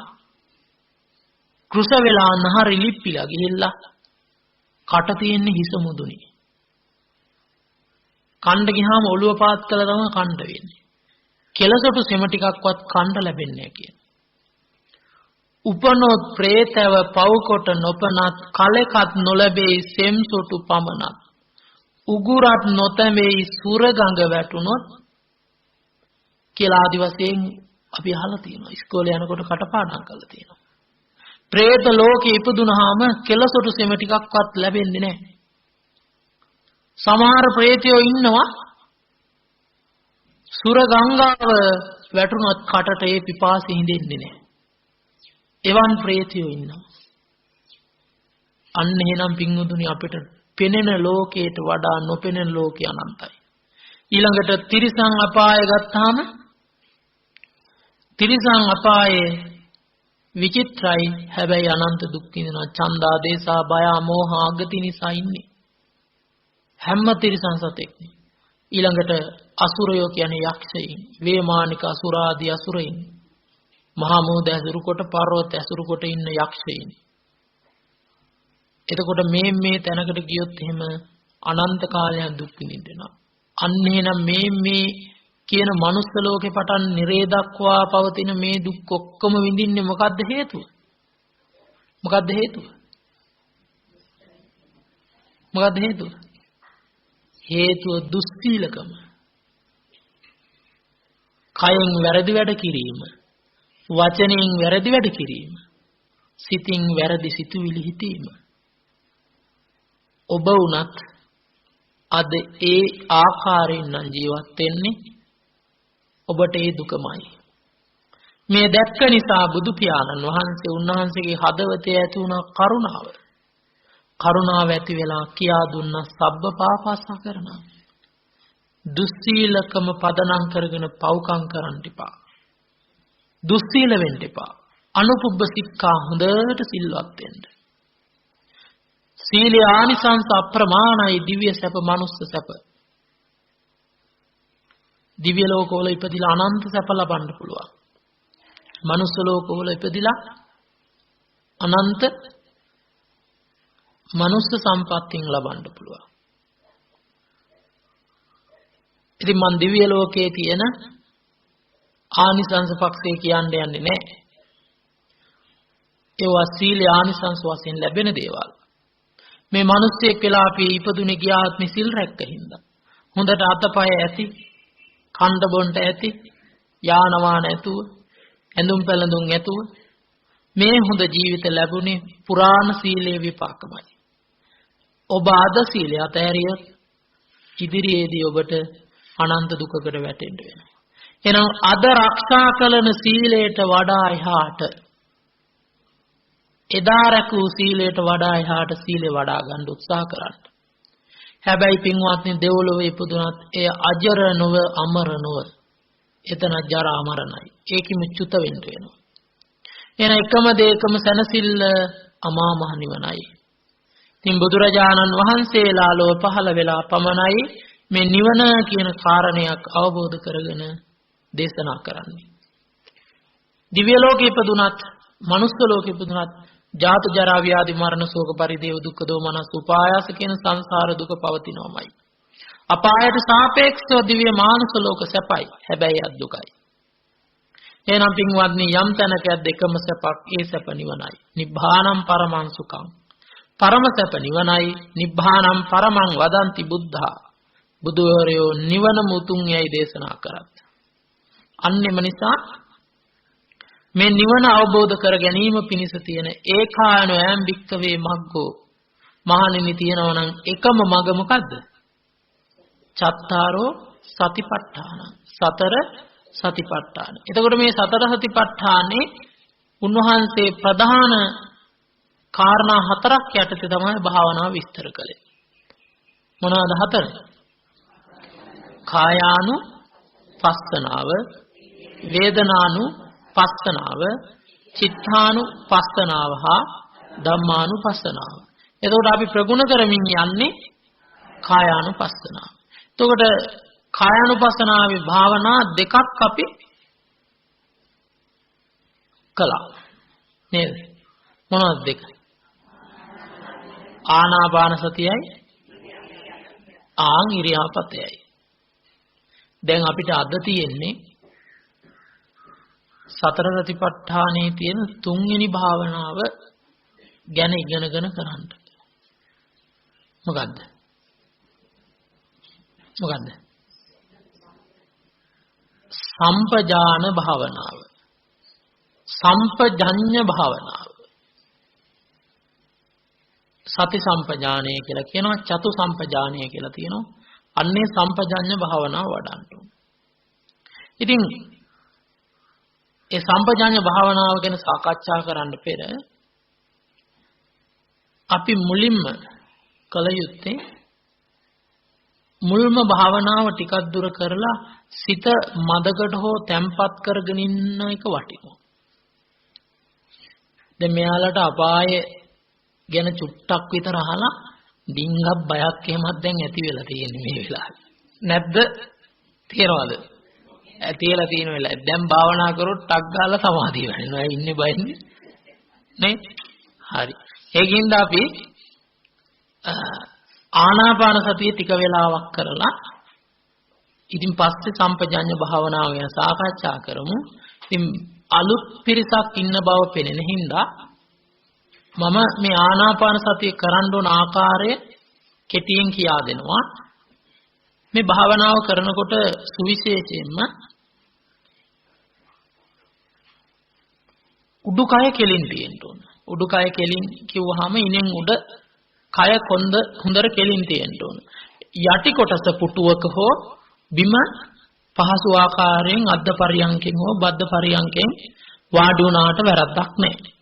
කෘෂ වෙලා නහරි ලිප්පිලා ගිහිල්ලා කට තියෙන්නේ හිස මුදුනේ. කණ්ඩ ගියාම ඔළුව පාත් කළා තමයි කණ්ඩ වෙන්නේ. කෙලසොටු සෙම ටිකක්වත් කණ්ඩ ලැබෙන්නේ නැහැ කියන. උපනොත් പ്രേතව පවකොට නොපනත් කලෙකත් නොලැබෙයි සෙම්සොටු පමනත්. උගුරත් නොතැමෙයි සුර ගඟ වැටුනොත් කියලා ආදි වශයෙන් අපි අහලා තියෙනවා. ඉස්කෝලේ යනකොට කටපාඩම් කරලා තියෙනවා. പ്രേත ලෝකේ ඉපදුනහම කෙලසොටු සෙම ටිකක්වත් ලැබෙන්නේ නැහැ. සමහර ප්‍රේතයෝ ඉන්නවා සුර ගංගාව වැටුනොත් කටට ඒ පිපාසෙ හිඳෙන්නේ නැහැ. එවන් ප්‍රේතයෝ ඉන්නවා. අන්න එහෙනම් පින්වතුනි අපිට පෙනෙන ලෝකයට වඩා නොපෙනෙන ලෝකය අනන්තයි. ඊළඟට තිරිසන් අපාය ගත්තාම තිරිසන් අපායේ විචිත්‍රයි හැබැයි අනන්ත දුක් විඳිනවා. ඡන්දා දේසා බය මෝහ අගති නිසා ඉන්නේ. හැම තිරිසන් සතෙක්නේ. ඊළඟට අසුරයෝ කියන්නේ යක්ෂයින්, වේමානික අසුරාදී අසුරයින්. මහා මෝද ඇසුරු කොට පර්වත ඇසුරු කොට ඉන්න යක්ෂයින්. එතකොට මේ තැනකට ගියොත් එහෙම අනන්ත කාලයක් දුක් විඳිනවා. අන්න එහෙනම් මේ කියන මනුස්ස ලෝකේ පටන් නිරේ දක්වා පවතින මේ දුක් ඔක්කොම විඳින්නේ මොකද්ද හේතුව? මොකද්ද හේතුව? මොකද්ද හේතුව? හේතුව දුස්සීලකම. කයෙන් වැරදි වැඩ කිරීම, වචනයෙන් වැරදි වැඩ කිරීම, සිතින් වැරදි සිතුවිලි හිතීම. ඔබ වුණත් අද ඒ ආකාරයෙන් නම් ජීවත් වෙන්නේ ඔබට ඒ දුකමයි. මේ දැක්ක නිසා බුදු පියාණන් වහන්සේ උන්වහන්සේගේ හදවතේ ඇති වුණ කරුණාව. කරුණාව ඇති වෙලා කියා දුන්න සබ්බ පාපස්සා කරනවා. දුස්සීලකම පදනම් කරගෙන පව්කම් කරන්න එපා. දුස්සීල වෙන්න එපා. අනුපුබ්බ සික්ඛා හොඳට සිල්වත් වෙන්න. සීල ආනිසංස අප්‍රමාණයි. දිව්‍ය සැප මනුස්ස සැප. දිව්‍ය ලෝකවල ඉපදිලා අනන්ත සැප ලබන්න පුළුවන්. මනුස්ස ලෝකවල ඉපදිලා අනන්ත මනුස්ස සම්පත්තියෙන් ලබන්න පුළුවන්. ඉතින් මන් දිව්‍ය ලෝකයේ තියෙන ආනිසංස පක්ෂේ කියන්න යන්නේ නැහැ. ඒවා සීල ආනිසංස වශයෙන් ලැබෙන දේවල්. මේ මිනිස්සෙක් වෙලා අපි ඉපදුනේ ගියාත් මේ සිල් රැක්ක හින්දා. හොඳට අතපය ඇති, කණ්ඩ බොණ්ඩ ඇති, යාන වාහන ඇතුව, ඇඳුම් පැළඳුම් ඇතුව මේ හොඳ ජීවිත ලැබුණේ පුරාණ සීලේ විපාකමයි. ඔබ අද සීලය අතහැරියොත් ඉදිරියේදී ඔබට අනන්ත දුකකට වැටෙන්න වෙනවා. එහෙනම් අද ආරක්ෂා කළන සීලයට වඩා එහාට එදා රැකූ සීලයට වඩා එහාට සීලය වඩා ගන්න උත්සාහ කරන්න. හැබැයි පින්වත්නි දෙව්ලොව ඉපදුනත් එය අජර නොව අමර නොව. එතන ජරා මරණයි. ඒකෙම චුත වෙන්න වෙනවා. එහෙනම් එකම දෙයකම සනසිල්ල අමා මහ නිවනයි. ඉතින් බුදුරජාණන් වහන්සේලා ලොව පහළ වෙලා පමණයි මේ නිවන කියන කාරණයක් අවබෝධ කරගෙන දේශනා කරන්නේ. දිව්‍ය ලෝකෙ ඉපදුනත්, මනුස්ස ලෝකෙ ඉපදුනත් ජාත ජරා ව්‍යාධි මරණ ශෝක පරිදේව දුක්ඛ දෝමනස් උපායාස කියන සංසාර දුක පවතිනවමයි. අපායට සාපේක්ෂව දිව්‍ය මානුෂ ලෝක සැපයි. හැබැයි අත් දුකයි. එහෙනම් පින්වත්නි යම් තැනක දෙකම සැපක් ඒ සැප නිවනයි. නිබ්බානම් පරමං සුඛං. පරම සැප නිවනයි. නිබ්බානම් පරමං වදන්ති බුද්ධා. බුදුවරයෝ නිවන මුතුන් යයි දේශනා කරත්. අන්නෙම නිසා මේ නිවන අවබෝධ කර ගැනීම පිණිස තියෙන ඒකායනෝ ඈම් භික්ඛවේ මග්ගෝ මහණෙනි තියෙනවා නම් එකම මග මොකද්ද? චත්තාරෝ සතිපට්ඨාන. සතර සතිපට්ඨාන. එතකොට මේ සතර සතිපට්ඨානේ උන්වහන්සේ ප්‍රධාන කාරණා හතරක් යටතේ තමයි භාවනාව විස්තර කළේ. මොනවාද හතර? කායානු පස්සනාව, වේදනානු පස්සනාව, චිත්තානු පස්සනාව හා ධම්මානු පස්සනාව. එතකොට අපි ප්‍රගුණ කරමින් යන්නේ කායානු පස්සනාව. එතකොට කායानुපස්සනාවේ භාවනා දෙකක් අපි කළා නේද? මොනවද දෙක? ආනාපාන සතියයි ආන් ඉරියාපතයයි. දැන් අපිට අද තියෙන්නේ සතර සතිපට්ඨානයේ තියෙන තුන්වෙනි භාවනාව ගැන ඉගෙනගෙන කරන්න. මොකද්ද? සම්පජාන භාවනාව. සම්පජඤ්ඤ භාවනාව. සති සම්පජානය කියලා කියනවා, චතු සම්පජානය කියලා තියෙනවා. අන්නේ සම්පජඤ්ඤ භාවනාව වඩන්න ඕන. ඉතින් ඒ සම්පජාඤ්ඤ භාවනාව ගැන සාකච්ඡා කරන්න පෙර අපි මුලින්ම කල යුත්තේ මුල්ම භාවනාව ටිකක් දුර කරලා සිත මදකට හෝ තැම්පත් කරගෙන ඉන්න එක වටිනවා. දැන් මෙයාලට අපාය ගැන චුට්ටක් විතර අහලා ඩිංගක් බයක් එහෙමත් දැන් ඇති වෙලා තියෙන්නේ මේ වෙලාවේ. නැද්ද? තේරවද? ඇතිලා තියෙන වෙලාව. දැන් භාවනා කරොත් ටක් ගාලා සමාධිය වෙනවා. ඉන්නේ බයින්නේ. නේ? හරි. ඒකින්ද අපි ආනාපාන සතිය ටික වෙලාවක් කරලා ඉතින් පස්සේ සම්පජඤ්ඤ භාවනාව ගැන සාකච්ඡා කරමු. ඉතින් අලුත් පිරිසක් ඉන්න බව පෙනෙන හින්දා මම මේ ආනාපාන සතිය කරන්න ඕන ආකාරය කෙටියෙන් කියා දෙනවා. මේ භාවනාව කරනකොට සුවිශේෂයෙන්ම උඩුකය කෙලින් තියෙන්න ඕන. උඩුකය කෙලින් කිව්වහම ඉනෙන් උඩ කය හොඳට කෙලින් තියෙන්න ඕන. යටි කොටස පුටුවක හෝ බිම පහසු ආකාරයෙන් අද්ද පරියන්කෙන් හෝ බද්ද පරියන්කෙන් වාඩි වුණාට වැරද්දක් නැහැ.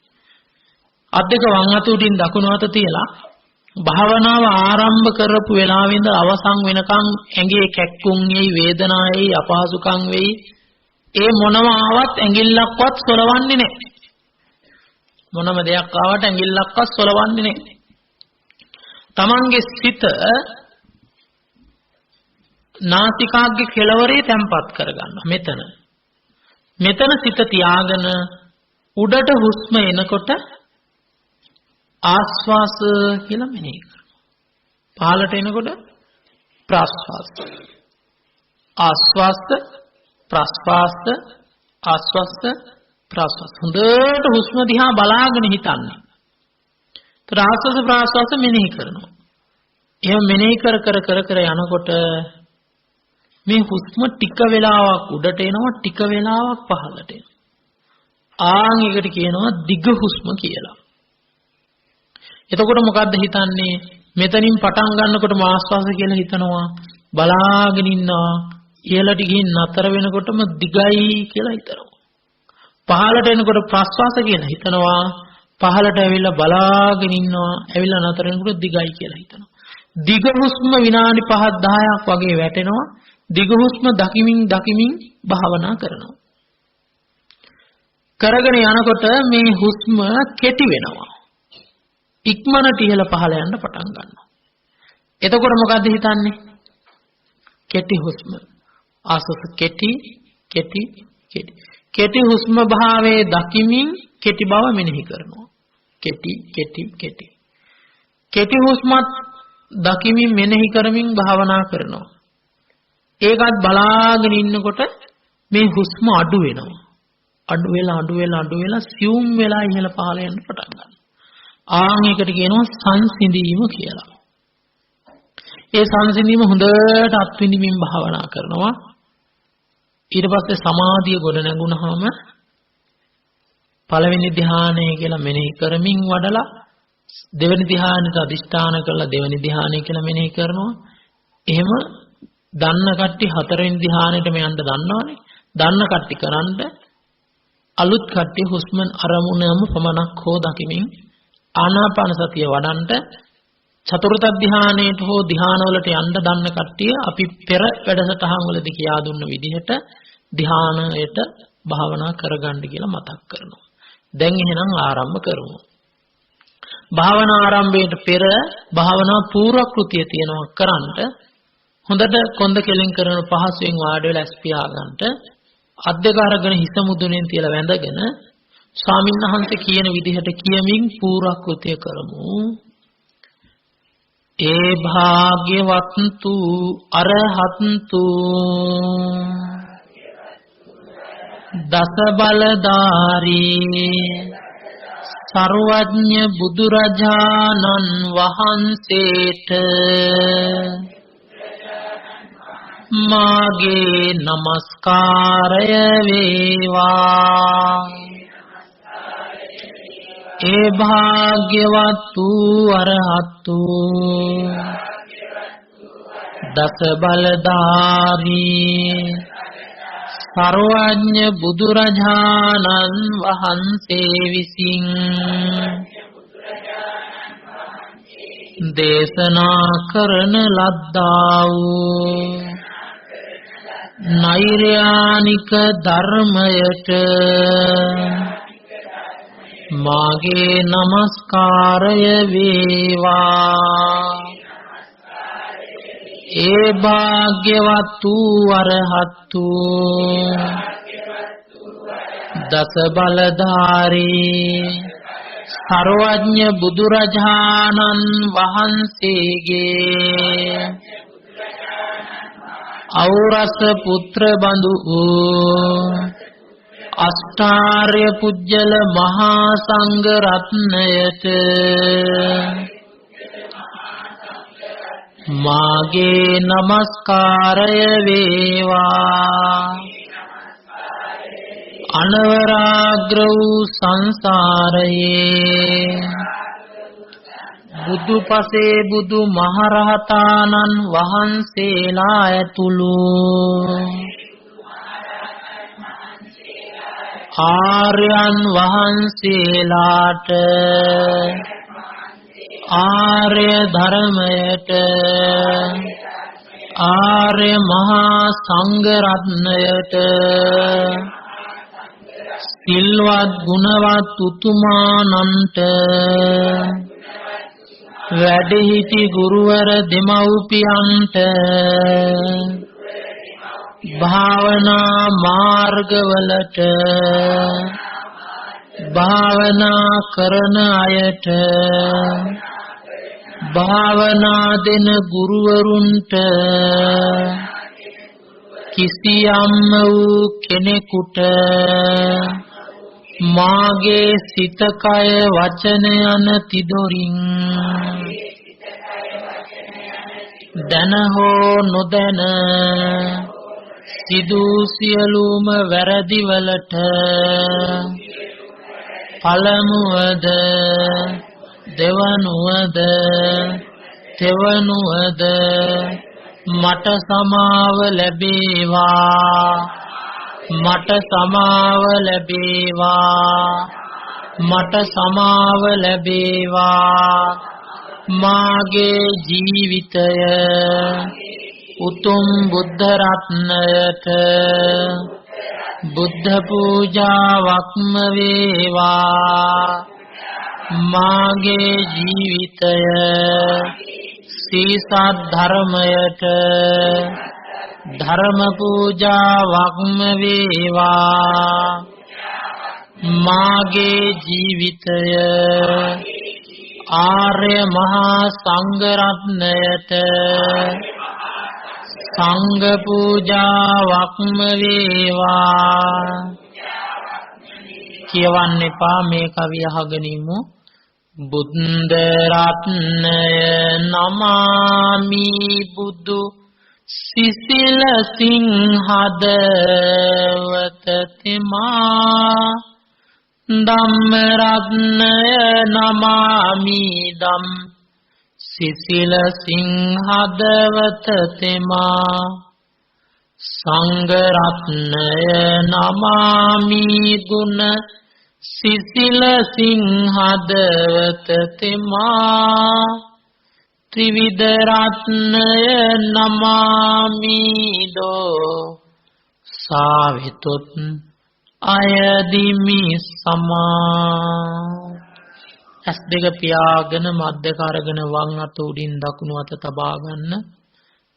අත් දෙක වම් අත උඩින් දකුණු අත තියලා භාවනාව ආරම්භ කරපු වෙලාවෙ ඉඳලා අවසන් වෙනකන් ඇඟේ කැක්කුම් වෙයි, වේදනාවයි, අපහසුකම් වෙයි. ඒ මොනම ආවත් ඇඟිල්ලක්වත් සොලවන්නේ නැහැ. මොනම දෙයක් ආවට ඇඟිල්ලක්වත් සොලවන්නේ නැහැ. තමන්ගේ සිත නාසිකාග්ගේ කෙළවරේ තැම්පත් කරගන්න. මෙතන සිත තියාගෙන උඩට හුස්ම එනකොට ආස්වාස කියලා මෙනෙහි කරනවා. පහළට එනකොට ප්‍රාස්වාස. ආස්වාස ප්‍රාස්වාස ආස්වාස ප්‍රාස්වාස. හොඳට හුස්ම දිහා බලාගෙන හිතන්නේ. ආස්වාස ප්‍රාස්වාස මෙනෙහි කරනවා. එහෙම මෙනෙහි කර යනකොට මේ හුස්ම ටික වෙලාවක් උඩට එනවා, ටික වෙලාවක් පහළට එනවා. ආන් එකට කියනවා දිග හුස්ම කියලා. එතකොට මොකද්ද හිතන්නේ? මෙතනින් පටන් ගන්නකොට ආස්වාස කියලා හිතනවා, බලාගෙන ඉන්නවා, ඉහළට ගිහින් නතර වෙනකොටම දිගයි කියලා හිතනවා. පහළට එනකොට ප්‍රස්වාස කියලා හිතනවා, පහළට ඇවිල්ලා බලාගෙන ඉන්නවා, ඇවිල්ලා නතර වෙනකොට දිගයි කියලා හිතනවා. දිග හුස්ම විනාඩි 5ක් 10ක් වගේ වැටෙනවා. දිග හුස්ම දකිමින් භාවනා කරනවා. කරගෙන යනකොට මේ හුස්ම කෙටි වෙනවා. ඉක්මනට ඉහළ පහළ යන්න පටන් ගන්නවා. එතකොට මොකද්ද හිතන්නේ? කෙටි හුස්ම. ආස්වාස කෙටි හුස්ම භාවයේ දකිමින් කෙටි බව මෙනෙහි කරනවා. කෙටි හුස්මත් දකිමින් මෙනෙහි කරමින් භාවනා කරනවා. ඒකත් බලාගෙන ඉන්නකොට මේ හුස්ම අඩු වෙනවා. අඩු වෙලා සියුම් වෙලා ඉහළ පහළ යන්න පටන් ගන්නවා. ආන් එකට කියනවා සංසිඳීම කියලා. ඒ සංසිඳීම හොඳට අත්විඳින්මින් භාවනා කරනවා. ඊට පස්සේ සමාධිය ගොඩ නැගුණාම පළවෙනි ධ්‍යානය කියලා මෙනෙහි කරමින් වඩලා දෙවෙනි ධ්‍යානෙට අදිෂ්ඨාන කරලා දෙවෙනි ධ්‍යානය කියලා මෙනෙහි කරනවා. එහෙම දන්න කට්ටිය හතරවෙනි ධ්‍යානෙටම යන්න දන්නවනේ. දන්න කට්ටිය කරන්ඩ අලුත් කට්ටිය හුස්ම අරමුණම පමණක් හෝ දකිමින් ආනාපාන සතිය වඩන්ට චතුර්ථ ධ්‍යානයට හෝ ධ්‍යානවලට යන්න දන්න කට්ටිය අපි පෙර වැඩසටහන් වලදී කියා දුන්න විදිහට ධ්‍යානයට භාවනා කරගන්න කියලා මතක් කරනවා. දැන් එහෙනම් ආරම්භ කරමු. භාවනා ආරම්භයට පෙර භාවනා පූර්ව කෘතිය තියෙනවා කරන්ට හොඳට කොන්ද කෙලින් කරන පහසුවෙන් වාඩි වෙලා ස්පියා ගන්නට අත් දෙක අරගෙන හිස මුදුනෙන් තියලා වැඳගෙන ස්වාමීන් වහන්සේ කියන විදිහට කියමින් පූර්වක්‍ෘතිය කරමු. ඒ භාග්‍යවත්තු අරහත්තු දස බලධාරී සර්වඥ බුදුරජාණන් වහන්සේට මාගේ නමස්කාරය වේවා. ඒ භාග්‍යවත්තු අරහත්තු දස බලධාරී සර්වඥ බුදුරජාණන් වහන්සේ විසින් දේශනා කරන ලද්දා වූ නෛර්යානික ධර්මයට මාගේ නමස්කාරය වේවා. ඒ භාග්‍යවත්තු අරහත්තු දස බලධාරී සර්වඥ බුදුරජාණන් වහන්සේගේ ඖරස පුත්‍ර බඳු වූ අෂ්ටාර්ය පුජ්‍යල මහා සංඝ රත්නයට මාගේ නමස්කාරය වේවා. අනවරාග්‍ර වූ සංසාරයේ බුදුපසේ බුදු මහරහතාණන් වහන්සේලා ඇතුළු ආර්යයන් වහන්සේලාට ආර්ය ධර්මයට ආර්ය මහා සංඝ රත්නයට සිල්වත් ගුණවත් උතුමානන්ට වැඩිහිටි ගුරුවර දෙමව්පියන්ට භාවනා මාර්ගවලට භාවනා කරන අයට භාවනා දෙන ගුරුවරුන්ට කිසියම් වූ කෙනෙකුට මාගේ සිත කය වචන යන තිදොරින් දන හෝ නොදැන සිදු සියලුම වැරදි වලට පළමුවද දෙවනුවද තෙවනුවද මට සමාව ලැබේවා. මට සමාව ලැබේවා. මට සමාව ලැබේවා. මාගේ ජීවිතය උතුම් බුද්ධ රත්නයට බුද්ධ පූජාවක්ම වේවා. මාගේ ජීවිතය සීසත් ධර්මයට ධර්ම පූජාවක්ම වේවා. මාගේ ජීවිතය ආර්ය මහා සංඝ රත්නයට සංඝ පූජාවක්ම වේවා. කියවන්න එපා, මේ කවිය අහගෙන ඉමු. බුද්ධ රත්නය නමාමි බුදු සිසිල සිංහදවත තෙමා. ධම්ම රත්නය නමාමි ධම් සිසිල සිංහදවත තෙමා. සංඝ රත්නය නමාමි ගුණ සිසිල සිංහදවත තෙමා. ත්‍රිවිධ රත්නය නමාමි දෝ සාවිතුත් අයදිමි සමා. ඇස් දෙක පියාගෙන මද්දක අරගෙන වම් අත උඩින් දකුණු අත තබා ගන්න.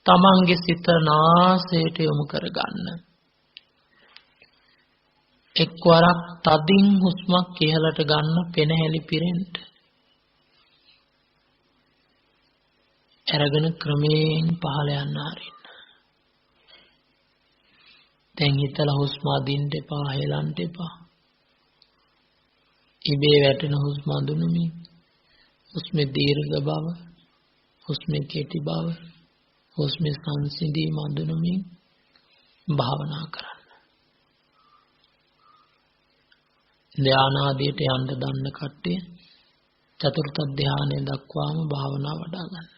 තමන්ගේ සිත නාසයට යොමු කරගන්න. එක්වරක් තදින් හුස්මක් ඉහළට ගන්න පෙනහැලි පිරෙන්න. අරගෙන ක්‍රමයෙන් පහළ යන්න ආරින්න. දැන් හිතලා හුස්ම අදින්න එපා, හෙලන්න එපා. ඉබේ වැටෙන හුස්ම අඳුනමින් හුස්මේ දීර්ඝ බව, හුස්මේ කෙටි බව, හුස්මේ සංසිඳීම අඳුනමින් භාවනා කරන්න. ධානාදීට යන්න දන්න කට්ටිය චතුර්ථ ධානය දක්වාම භාවනා වඩා ගන්න.